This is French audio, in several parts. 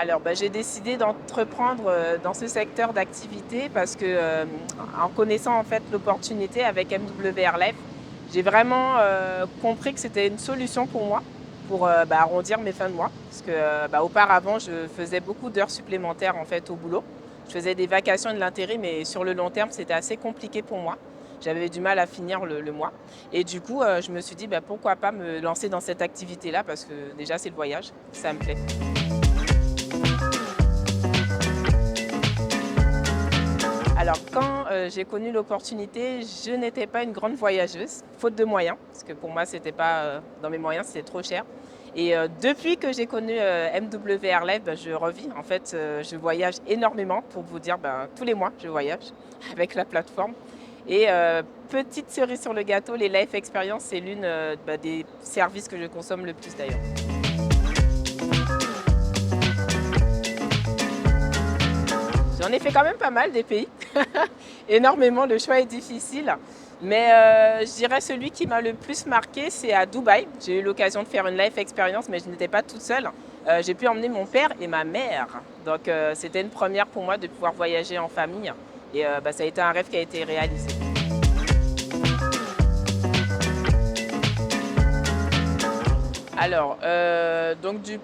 Alors, j'ai décidé d'entreprendre, dans ce secteur d'activité parce que, en connaissant en fait l'opportunité avec MWR Life, j'ai vraiment, compris que c'était une solution pour moi, pour, arrondir mes fins de mois. Parce que, auparavant, je faisais beaucoup d'heures supplémentaires en fait au boulot. Je faisais des vacations et de l'intérim, mais sur le long terme, c'était assez compliqué pour moi. J'avais du mal à finir le mois et du coup, je me suis dit: «Pourquoi pas me lancer dans cette activité-là?» parce que déjà, c'est le voyage, ça me plaît. Alors quand, j'ai connu l'opportunité, je n'étais pas une grande voyageuse, faute de moyens, parce que pour moi c'était pas, dans mes moyens, c'était trop cher et depuis que j'ai connu, MWR Life, je revis. En fait, je voyage énormément pour vous dire, tous les mois je voyage avec la plateforme et petite cerise sur le gâteau, les life experience, c'est l'une, des services que je consomme le plus d'ailleurs. J'en ai fait quand même pas mal des pays, énormément, le choix est difficile. Mais je dirais celui qui m'a le plus marqué, c'est à Dubaï. J'ai eu l'occasion de faire une life experience, mais je n'étais pas toute seule. J'ai pu emmener mon père et ma mère. Donc c'était une première pour moi de pouvoir voyager en famille. Et ça a été un rêve qui a été réalisé. Alors,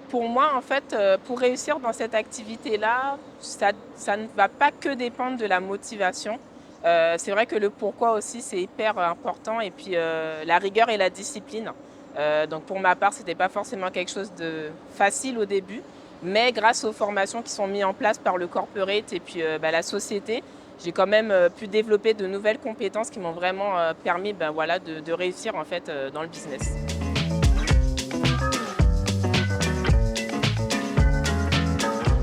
pour moi, en fait, pour réussir dans cette activité-là, ça ne va pas que dépendre de la motivation. C'est vrai que le pourquoi aussi, c'est hyper important et puis, la rigueur et la discipline. Donc pour ma part, c'était pas forcément quelque chose de facile au début, mais grâce aux formations qui sont mises en place par le corporate et puis, la société, j'ai quand même, pu développer de nouvelles compétences qui m'ont vraiment, permis, de réussir en fait, dans le business.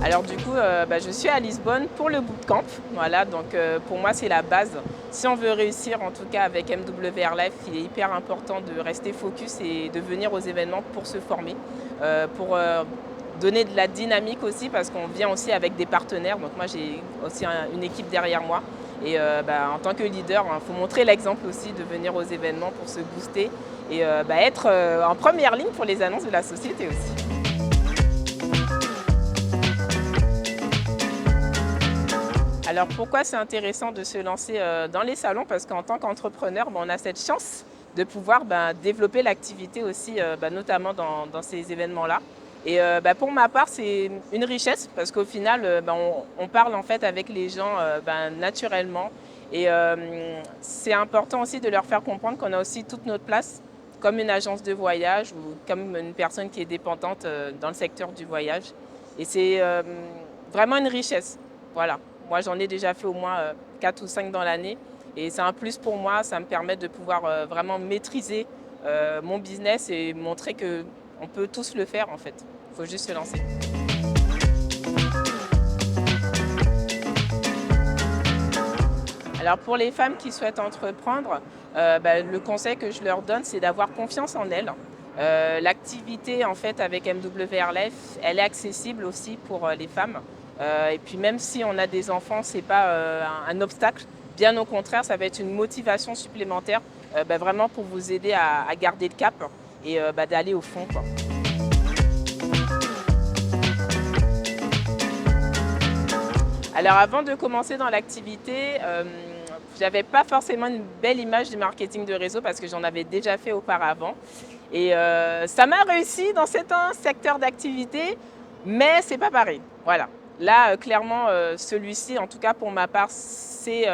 Alors du coup, je suis à Lisbonne pour le bootcamp. Voilà, donc pour moi, c'est la base. Si on veut réussir, en tout cas avec MWR Life, il est hyper important de rester focus et de venir aux événements pour se former, pour donner de la dynamique aussi, parce qu'on vient aussi avec des partenaires. Donc moi, j'ai aussi une équipe derrière moi. Et en tant que leader, il faut montrer l'exemple aussi de venir aux événements pour se booster et être en première ligne pour les annonces de la société aussi. Alors pourquoi c'est intéressant de se lancer, dans les salons? Parce qu'en tant qu'entrepreneur, on a cette chance de pouvoir, développer l'activité aussi, notamment dans ces événements-là et pour ma part, c'est une richesse parce qu'au final, on parle en fait avec les gens, naturellement et c'est important aussi de leur faire comprendre qu'on a aussi toute notre place comme une agence de voyage ou comme une personne qui est dépendante, dans le secteur du voyage et c'est, vraiment une richesse. Voilà. Moi, j'en ai déjà fait au moins 4 ou 5 dans l'année et c'est un plus pour moi. Ça me permet de pouvoir vraiment maîtriser mon business et montrer qu'on peut tous le faire en fait. Il faut juste se lancer. Alors pour les femmes qui souhaitent entreprendre, le conseil que je leur donne, c'est d'avoir confiance en elles. L'activité en fait avec MWR Life, elle est accessible aussi pour les femmes. Et puis même si on a des enfants, c'est pas un obstacle. Bien au contraire, ça va être une motivation supplémentaire, vraiment pour vous aider à garder le cap et d'aller au fond, quoi. Alors avant de commencer dans l'activité, j'avais pas forcément une belle image du marketing de réseau parce que j'en avais déjà fait auparavant et ça m'a réussi dans certains secteurs d'activité, mais c'est pas pareil. Voilà. Là, clairement, celui-ci, en tout cas pour ma part, c'est,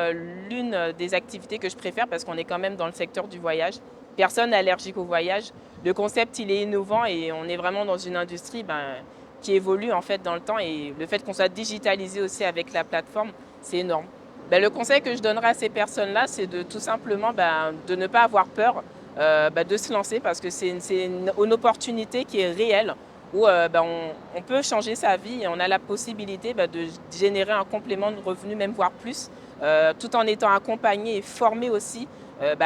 l'une des activités que je préfère parce qu'on est quand même dans le secteur du voyage. Personne n'est allergique au voyage. Le concept, il est innovant et on est vraiment dans une industrie, qui évolue en fait dans le temps et le fait qu'on soit digitalisé aussi avec la plateforme, c'est énorme. Le conseil que je donnerais à ces personnes-là, c'est de tout simplement, de ne pas avoir peur, de se lancer parce que c'est une opportunité qui est réelle où on peut changer sa vie et on a la possibilité de générer un complément de revenu, même voire plus, tout en étant accompagné et formé aussi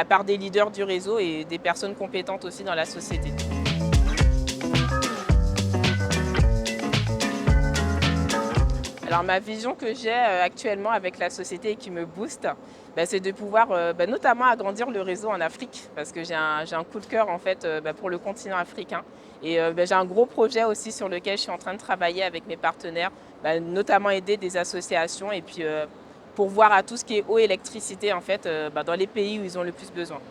par des leaders du réseau et des personnes compétentes aussi dans la société. Alors ma vision que j'ai actuellement avec la société et qui me booste, c'est de pouvoir notamment agrandir le réseau en Afrique parce que j'ai un coup de cœur en fait pour le continent africain. Et j'ai un gros projet aussi sur lequel je suis en train de travailler avec mes partenaires, notamment aider des associations et puis pourvoir à tout ce qui est eau et électricité en fait dans les pays où ils ont le plus besoin.